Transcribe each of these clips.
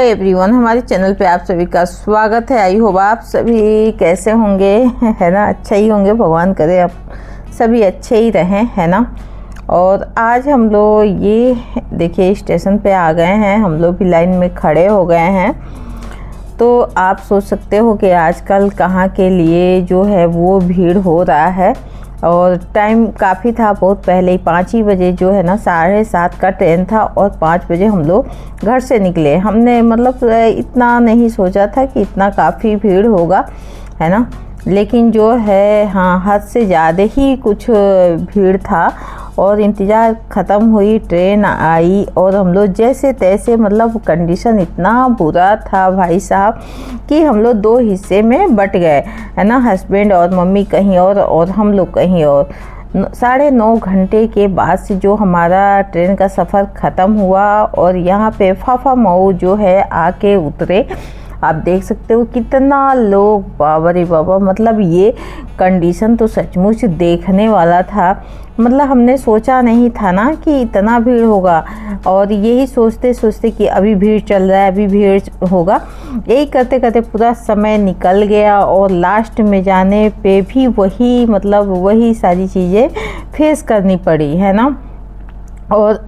Everyone, हमारे channel पे आप सभी का स्वागत है। आई होप आप सभी कैसे होंगे, है ना। अच्छा ही होंगे, भगवान करे आप सभी अच्छे ही रहें, है ना। और आज हम लोग ये देखिए स्टेशन पे आ गए हैं। हम लोग भी लाइन में खड़े हो गए हैं। तो आप सोच सकते हो कि आजकल कहाँ के लिए जो है वो भीड़ हो रहा है। और टाइम काफ़ी था, बहुत पहले ही 5 ही बजे जो है ना 7:30 का ट्रेन था और 5 बजे हम लोग घर से निकले। हमने मतलब इतना नहीं सोचा था कि इतना काफ़ी भीड़ होगा, है ना। लेकिन जो है हाँ, हद से ज़्यादा ही कुछ भीड़ था। और इंतज़ार ख़त्म हुई, ट्रेन आई और हम लोग जैसे तैसे, मतलब कंडीशन इतना बुरा था भाई साहब कि हम लोग 2 हिस्से में बट गए, है ना। हस्बैंड और मम्मी कहीं और हम लोग कहीं और। 9.5 घंटे के बाद से जो हमारा ट्रेन का सफ़र ख़त्म हुआ और यहाँ पे फाफा मऊ जो है आके उतरे। आप देख सकते हो कितना लोग, बाबा रे बाबा, मतलब ये कंडीशन तो सचमुच देखने वाला था। मतलब हमने सोचा नहीं था ना कि इतना भीड़ होगा। और यही सोचते सोचते कि अभी भीड़ चल रहा है, अभी भीड़ होगा, यही करते करते पूरा समय निकल गया। और लास्ट में जाने पे भी वही सारी चीज़ें फेस करनी पड़ी, है ना। और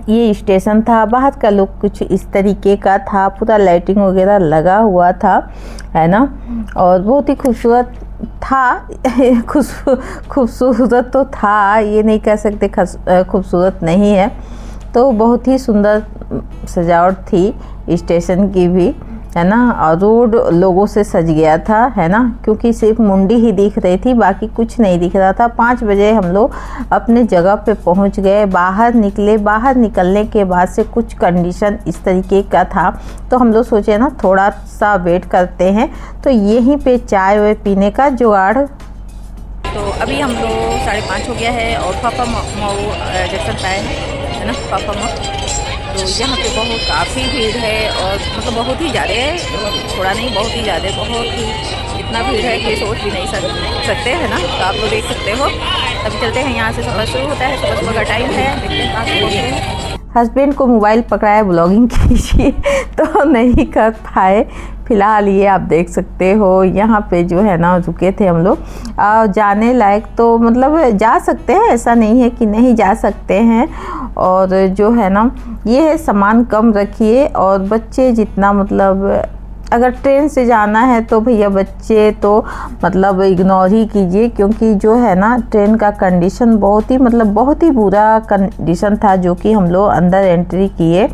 ये स्टेशन था, बाहर का लुक कुछ इस तरीके का था, पूरा लाइटिंग वगैरह लगा हुआ था, है ना। और बहुत ही खूबसूरत था। खूबसूरत तो था, ये नहीं कह सकते खूबसूरत नहीं है। तो बहुत ही सुंदर सजावट थी स्टेशन की भी, है ना। और रोड लोगों से सज गया था, है ना, क्योंकि सिर्फ मुंडी ही दिख रही थी, बाकी कुछ नहीं दिख रहा था। 5 बजे हम लोग अपने जगह पे पहुंच गए, बाहर निकले। बाहर निकलने के बाद से कुछ कंडीशन इस तरीके का था, तो हम लोग सोचे ना थोड़ा सा वेट करते हैं, तो यहीं पे चाय वाय पीने का जुगाड़। तो अभी हम लोग 5:30 हो गया है और फाफा मऊ जंक्शन पे आए हैं, है ना, फाफा मऊ। तो यहाँ पे काफ़ी भीड़ है और मतलब बहुत ही ज़्यादा है, थोड़ा नहीं बहुत ही ज़्यादा, बहुत ही इतना भीड़ है कि सोच भी नहीं सकते, है ना। तो आप लोग देख सकते हो। तब चलते हैं, यहाँ से सफ़र शुरू होता है, सुबह सुबह का टाइम है, देखते हैं कहाँ से पहुँचते हैं। हस्बैंड को मोबाइल पकड़ाया ब्लॉगिंग कीजिए तो नहीं कर पाए। फ़िलहाल ये आप देख सकते हो यहाँ पे जो है ना रुके थे हम लोग। जाने लायक तो मतलब जा सकते हैं, ऐसा नहीं है कि नहीं जा सकते हैं। और जो है ना ये है, सामान कम रखिए और बच्चे जितना, मतलब अगर ट्रेन से जाना है तो भैया बच्चे तो मतलब इग्नोर ही कीजिए, क्योंकि जो है ना ट्रेन का कंडीशन बहुत ही बुरा कंडीशन था। जो कि हम लोग अंदर एंट्री किए,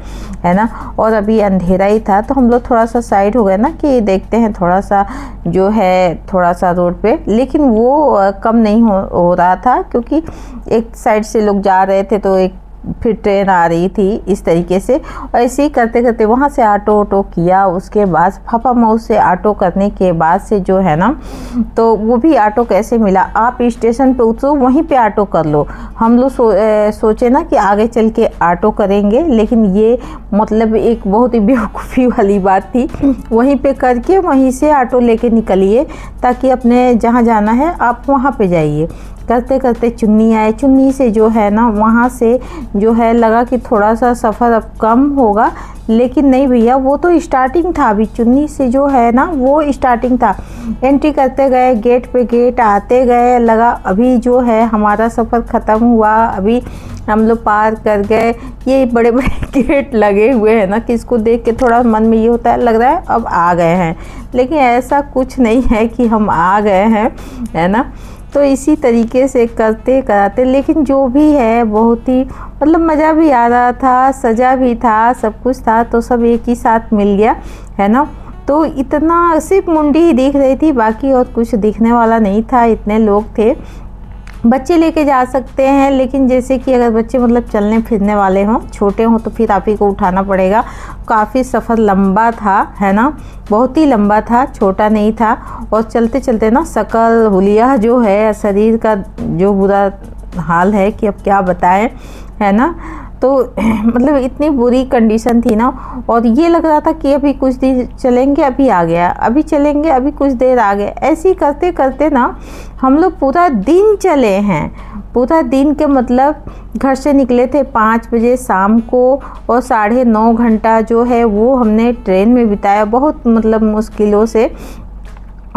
है ना, और अभी अंधेरा ही था, तो हम लोग थोड़ा सा साइड हो गए ना कि देखते हैं थोड़ा सा जो है थोड़ा सा रोड पे। लेकिन वो कम नहीं हो रहा था, क्योंकि एक साइड से लोग जा रहे थे तो एक फिर ट्रेन आ रही थी इस तरीके से। और ऐसे ही करते करते वहाँ से ऑटो किया। उसके बाद फाफा मऊ से ऑटो करने के बाद से जो है ना, तो वो भी ऑटो कैसे मिला, आप स्टेशन पे उतरो वहीं पे ऑटो कर लो। हम लोग सोचे ना कि आगे चल के ऑटो करेंगे, लेकिन ये मतलब एक बहुत ही बेवकूफ़ी वाली बात थी। वहीं पे करके वहीं से ऑटो लेके निकलिए, ताकि अपने जहाँ जाना है आप वहाँ पे जाइए। करते करते चुन्नी आए, चुन्नी से जो है ना वहाँ से जो है लगा कि थोड़ा सा सफ़र अब कम होगा, लेकिन नहीं भैया, वो तो स्टार्टिंग था। अभी चुन्नी से जो है ना वो स्टार्टिंग था। एंट्री करते गए, गेट पे गेट आते गए, लगा अभी जो है हमारा सफ़र ख़त्म हुआ, अभी हम लोग पार कर गए। ये बड़े बड़े गेट लगे हुए हैं ना कि इसको देख के थोड़ा मन में ये होता है, लग रहा है अब आ गए हैं, लेकिन ऐसा कुछ नहीं है कि हम आ गए हैं, है ना। तो इसी तरीके से करते कराते, लेकिन जो भी है बहुत ही मतलब मज़ा भी आ रहा था, सजा भी था, सब कुछ था, तो सब एक ही साथ मिल गया, है ना। तो इतना सिर्फ मुंडी ही दिख रही थी, बाकी और कुछ दिखने वाला नहीं था, इतने लोग थे। बच्चे लेके जा सकते हैं, लेकिन जैसे कि अगर बच्चे मतलब चलने फिरने वाले हों, छोटे हों, तो फिर आप ही को उठाना पड़ेगा। काफ़ी सफ़र लंबा था, है ना, बहुत ही लंबा था, छोटा नहीं था। और चलते चलते ना शकल हुलिया जो है शरीर का जो बुरा हाल है कि अब क्या बताएं, है ना। तो मतलब इतनी बुरी कंडीशन थी ना, और ये लग रहा था कि अभी कुछ दिन चलेंगे, अभी आ गया, अभी चलेंगे, अभी कुछ देर आ गया। ऐसे ही करते करते ना हम लोग पूरा दिन चले हैं। पूरा दिन के मतलब घर से निकले थे 5 बजे शाम को, और 9.5 घंटा जो है वो हमने ट्रेन में बिताया, बहुत मतलब मुश्किलों से।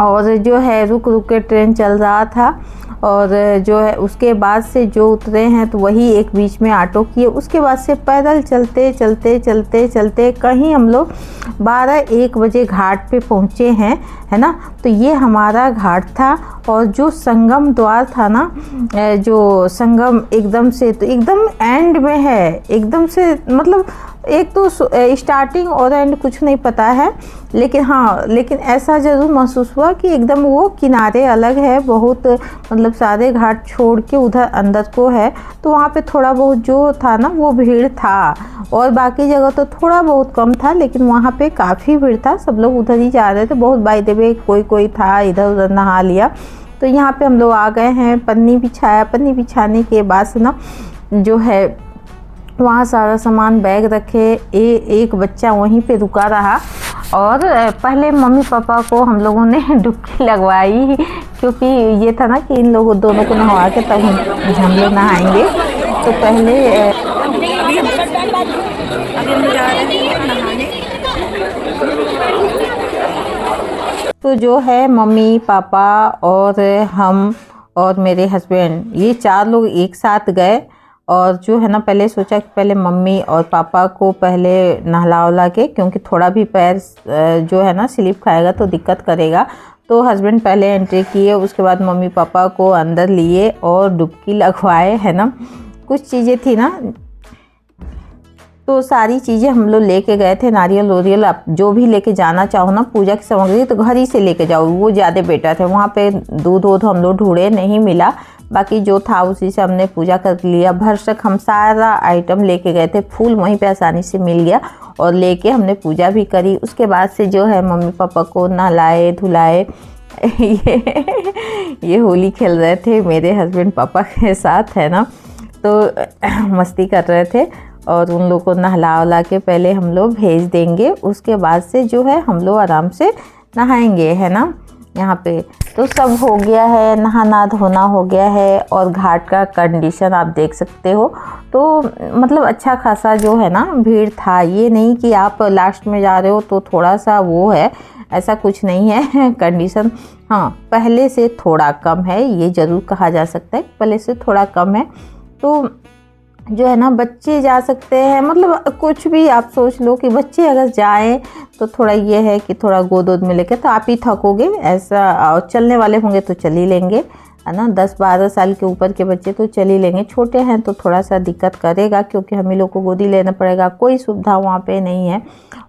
और जो है रुक रुक के ट्रेन चल रहा था, और जो है उसके बाद से जो उतरे हैं तो वही एक बीच में ऑटो किए, उसके बाद से पैदल चलते चलते चलते चलते कहीं हम लोग 12-1 बजे घाट पे पहुँचे हैं, है ना। तो ये हमारा घाट था, और जो संगम द्वार था ना, जो संगम एकदम से तो एकदम एंड में है, एकदम से मतलब एक तो स्टार्टिंग और एंड कुछ नहीं पता है, लेकिन ऐसा ज़रूर महसूस हुआ कि एकदम वो किनारे अलग है, बहुत मतलब सारे घाट छोड़ के उधर अंदर को है। तो वहाँ पे थोड़ा बहुत जो था ना वो भीड़ था, और बाकी जगह तो थोड़ा बहुत कम था, लेकिन वहाँ पे काफ़ी भीड़ था। सब लोग उधर ही जा रहे थे, बहुत बाय द वे कोई था, इधर उधर नहा लिया। तो यहाँ पे हम लोग आ गए हैं, पन्नी बिछाया। पन्नी बिछाने के बाद से ना जो है वहाँ सारा सामान बैग रखे, एक बच्चा वहीं पे रुका रहा, और पहले मम्मी पापा को हम लोगों ने डुबकी लगवाई, क्योंकि ये था ना कि इन लोगों दोनों को नहवा के तब हम लोग नहाएंगे। तो पहले अभी हम जा रहे हैं नहाने। तो जो है मम्मी पापा और हम और मेरे हस्बैंड, ये 4 लोग एक साथ गए। और जो है ना पहले सोचा कि पहले मम्मी और पापा को पहले नहला उला के, क्योंकि थोड़ा भी पैर जो है ना स्लिप खाएगा तो दिक्कत करेगा। तो हस्बैंड पहले एंट्री किए, उसके बाद मम्मी पापा को अंदर लिए और डुबकी लगवाए, है ना। कुछ चीज़ें थी ना, तो सारी चीज़ें हम लोग लेके गए थे, नारियल वारियल, आप जो भी लेके जाना चाहो ना पूजा की सामग्री तो घर ही से लेके जाओ, वो ज़्यादा बेटर है। वहाँ पे दूध हम लोग ढूंढे, नहीं मिला, बाकी जो था उसी से हमने पूजा कर लिया। भरसक हम सारा आइटम लेके गए थे, फूल वहीं पे आसानी से मिल गया, और लेके हमने पूजा भी करी। उसके बाद से जो है मम्मी पापा को नहलाए धुलाए। ये होली खेल रहे थे मेरे हस्बैंड पापा के साथ, है ना, तो मस्ती कर रहे थे। और उन लोगों को नहला उला के पहले हम लोग भेज देंगे, उसके बाद से जो है हम लोग आराम से नहाएंगे, है ना। यहाँ पे तो सब हो गया है, नहाना धोना हो गया है, और घाट का कंडीशन आप देख सकते हो। तो मतलब अच्छा खासा जो है ना भीड़ था, ये नहीं कि आप लास्ट में जा रहे हो तो थोड़ा सा वो है, ऐसा कुछ नहीं है कंडीशन। हाँ, पहले से थोड़ा कम है, ये ज़रूर कहा जा सकता है, पहले से थोड़ा कम है। तो जो है ना बच्चे जा सकते हैं, मतलब कुछ भी आप सोच लो कि बच्चे अगर जाएं तो थोड़ा ये है कि थोड़ा गोद वोद में लेके, तो आप ही थकोगे ऐसा, और चलने वाले होंगे तो चल ही लेंगे, है ना। 10-12 साल के ऊपर के बच्चे तो चल ही लेंगे, छोटे हैं तो थोड़ा सा दिक्कत करेगा, क्योंकि हम ही लोग को गोदी लेना पड़ेगा, कोई सुविधा वहाँ पे नहीं है,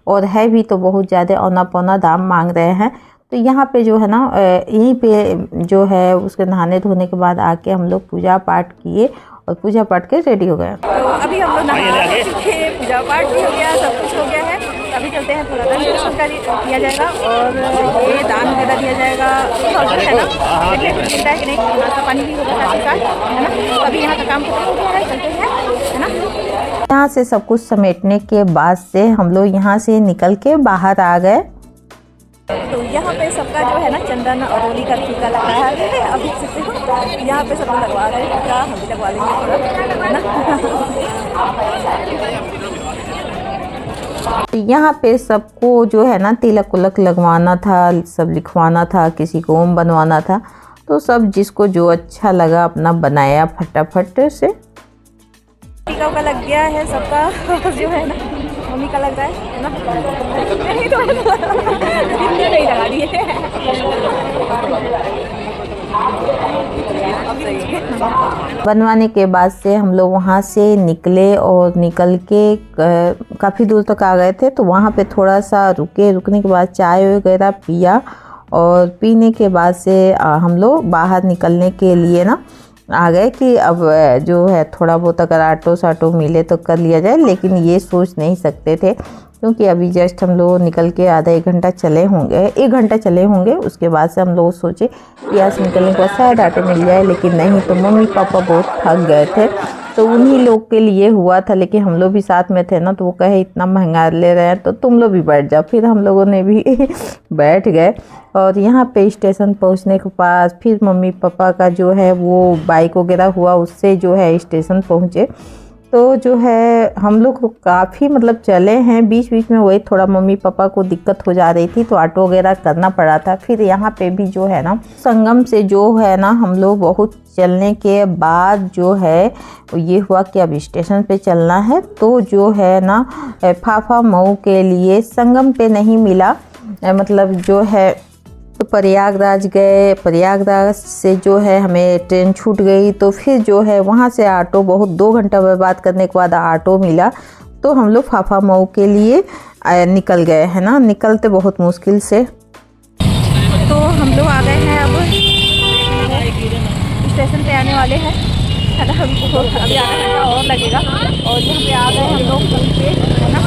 और है भी तो बहुत ज़्यादा औना पौना दाम मांग रहे हैं। तो यहाँ पे जो है ना यहीं पे जो है उसके नहाने धोने के बाद आके हम लोग पूजा पाठ किए, और पूजा पाठ के रेडी हो गए। तो अभी हम लोग नहा चुके, पूजा पाठ भी हो गया, सब कुछ हो गया है। अभी चलते हैं, थोड़ा दान किया जाएगा, और ये दान वगैरह दिया जाएगा, है ना। मिलता है कि नहीं, नाश्ता पानी भी होगा साथ ही साथ, है ना। तो अभी यहाँ का काम खत्म हो गया है, चलते हैं, है ना। यहाँ से सब कुछ समेटने के बाद से हम लोग यहाँ से निकल के बाहर आ गए। तो यहाँ पे सबका जो है ना चंदन और होली का टीका लगा है, अभी यहाँ पे सब लगवा रहे हैं टीका, हम भी लगवा लेंगे थोड़ा, है ना। यहाँ पे सबको जो है ना तिलक उलक लगवाना था, सब लिखवाना था, किसी को ओम बनवाना था, तो सब जिसको जो अच्छा लगा अपना बनाया फटाफट से। टीका उका लग गया है सबका, जो है ना मम्मी का लग रहा है ना, नहीं तो नहीं लगा दिए। बनवाने के बाद से हम लोग वहाँ से निकले, और निकल के काफ़ी दूर तक आ गए थे। तो वहाँ पे थोड़ा सा रुकने के बाद चाय वगैरह पिया, और पीने के बाद से हम लोग बाहर निकलने के लिए ना आ गए कि अब जो है थोड़ा बहुत अगर ऑटो साटो मिले तो कर लिया जाए, लेकिन ये सोच नहीं सकते थे, क्योंकि अभी जस्ट हम लोग निकल के आधा 1 घंटा चले होंगे, 1 घंटा चले होंगे। उसके बाद से हम लोग सोचे कि आज निकलने के बाद शायद ऑटो मिल जाए, लेकिन नहीं। तो मम्मी पापा बहुत थक गए थे, तो उन्हीं लोग के लिए हुआ था, लेकिन हम लोग भी साथ में थे ना, तो वो कहे इतना महंगा ले रहे हैं तो तुम लोग भी बैठ जाओ। फिर हम लोगों ने भी बैठ गए। और यहाँ पे स्टेशन पहुँचने के पास फिर मम्मी पापा का जो है वो बाइक वगैरह हुआ, उससे जो है स्टेशन पहुँचे। तो जो है हम लोग काफ़ी मतलब चले हैं, बीच बीच में वही थोड़ा मम्मी पापा को दिक्कत हो जा रही थी तो ऑटो वगैरह करना पड़ा था। फिर यहाँ पे भी जो है ना संगम से जो है ना हम लोग बहुत चलने के बाद जो है ये हुआ कि अब स्टेशन पे चलना है। तो जो है ना फाफा मऊ के लिए संगम पे नहीं मिला, मतलब जो है तो प्रयागराज गए। प्रयागराज से जो है हमें ट्रेन छूट गई, तो फिर जो है वहाँ से ऑटो बहुत 2 घंटा बर्बाद करने के बाद ऑटो मिला। तो हम लोग फाफा मऊ के लिए निकल गए हैं ना, निकलते बहुत मुश्किल से। तो हम लोग आ गए हैं, अब स्टेशन पे आने वाले हैं, है ना। हमको अभी आधा घंटा और लगेगा। और यहाँ पे आ गए हम लोग कहीं पे, है ना।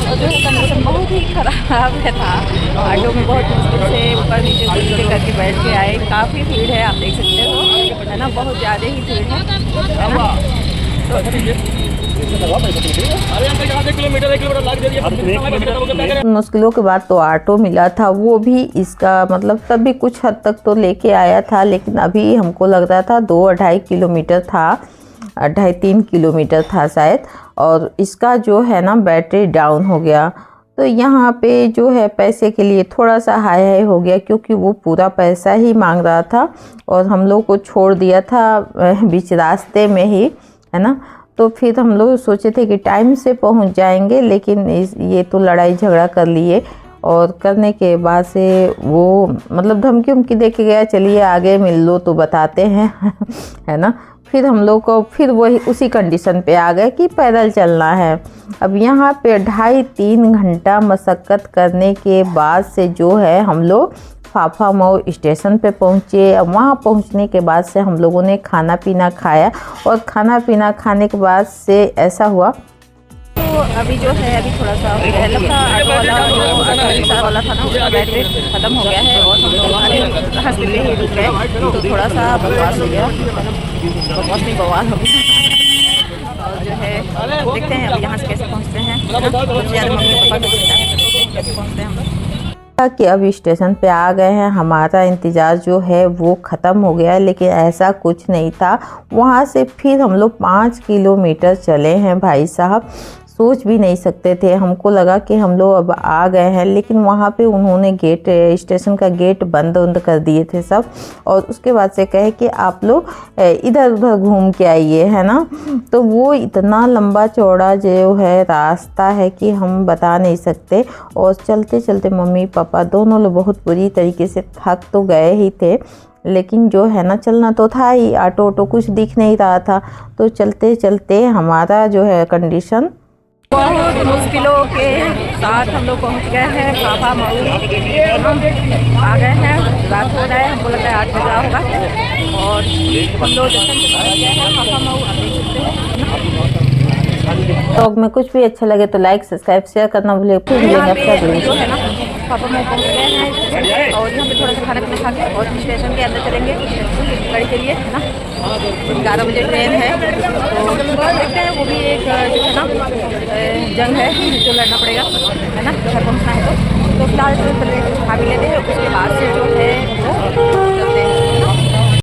और जो है कंडीशन बहुत ही ख़राब है था, ऑटो में बहुत मुश्किल से ऊपर नीचे करके बैठ के आए। काफ़ी भीड़ है, आप देख सकते हो, है ना, बहुत ज़्यादा ही भीड़ है ना। मुश्किलों के बाद तो ऑटो मिला था, वो भी इसका मतलब तब भी कुछ हद तक तो लेके आया था, लेकिन अभी हमको लग रहा था 2-2.5 किलोमीटर था, 2.5-3 किलोमीटर था शायद। और इसका जो है ना बैटरी डाउन हो गया। तो यहाँ पे जो है पैसे के लिए थोड़ा सा हाई हाई हो गया, क्योंकि वो पूरा पैसा ही मांग रहा था और हम लोग को छोड़ दिया था बीच रास्ते में ही, है ना। तो फिर हम लोग सोचे थे कि टाइम से पहुँच जाएंगे, लेकिन ये तो लड़ाई झगड़ा कर लिए। और करने के बाद से वो मतलब धमकी उमकी दे के गया, चलिए आगे मिल लो तो बताते हैं है ना। फिर हम लोग को फिर वही उसी कंडीशन पे आ गए कि पैदल चलना है। अब यहाँ पे 2.5-3 घंटा मशक्क़त करने के बाद से जो है हम लोग फाफा मऊ स्टेशन पे पहुँचे। अब वहाँ पहुँचने के बाद से हम लोगों ने खाना पीना खाया, और खाना पीना खाने के बाद से ऐसा हुआ। तो अभी जो है अभी थोड़ा सा लगता ऑटो वाला रिक्शा वाला था ना, उसका बैटरी ख़त्म हो गया है और हम लोग हमारे रास्ते पे ही रुक गए। तो थोड़ा सा बकवास हो गया, बकवास नहीं बवाल हो गया। और जो है देखते हैं अभी यहाँ से कैसे पहुँचते हैं, मम्मी पापा को कैसे पहुँचते हैं हम लोग। कि अब स्टेशन पे आ गए हैं, हमारा इंतज़ार जो है वो ख़त्म हो गया है, लेकिन ऐसा कुछ नहीं था। वहाँ से फिर हम लोग 5 किलोमीटर चले हैं भाई साहब, सोच भी नहीं सकते थे। हमको लगा कि हम लोग अब आ गए हैं, लेकिन वहाँ पे उन्होंने गेट स्टेशन का गेट बंद कर दिए थे सब। और उसके बाद से कहे कि आप लोग इधर उधर घूम के आइए, है ना। तो वो इतना लंबा चौड़ा जो है रास्ता है कि हम बता नहीं सकते। और चलते चलते मम्मी पापा दोनों लोग बहुत बुरी तरीके से थक तो गए ही थे, लेकिन जो है ना चलना तो था ही, ऑटो कुछ दिख नहीं रहा था। तो चलते चलते हमारा जो है कंडीशन बहुत मुश्किलों के साथ हम लोग पहुंच गए हैं फाफा मऊ। आ गए हैं, रात हो रहा है, हमको लगता है 8 बजा होगा। और हम लोग जंक्शन पे पहुंच गए हैं फाफा मऊ, आप देख सकते हैं। ब्लॉग में कुछ भी अच्छा लगे तो लाइक सब्सक्राइब शेयर करना भूलिए। फिर यहाँ पे जो है ना फाफा मऊ पहुंच गए हैं, और यहाँ पे थोड़ा सा खाना पीना खा के और स्टेशन के अंदर चलेंगे गाड़ी के लिए, है ना। 11 बजे ट्रेन है, तो देखते हैं। वो भी एक जो है ना जंग है जो लड़ना पड़ेगा, है ना, घर पहुँचना है। तो फिलहाल तो खा भी लेते हैं, उसके बाद से जो है वो चलते हैं।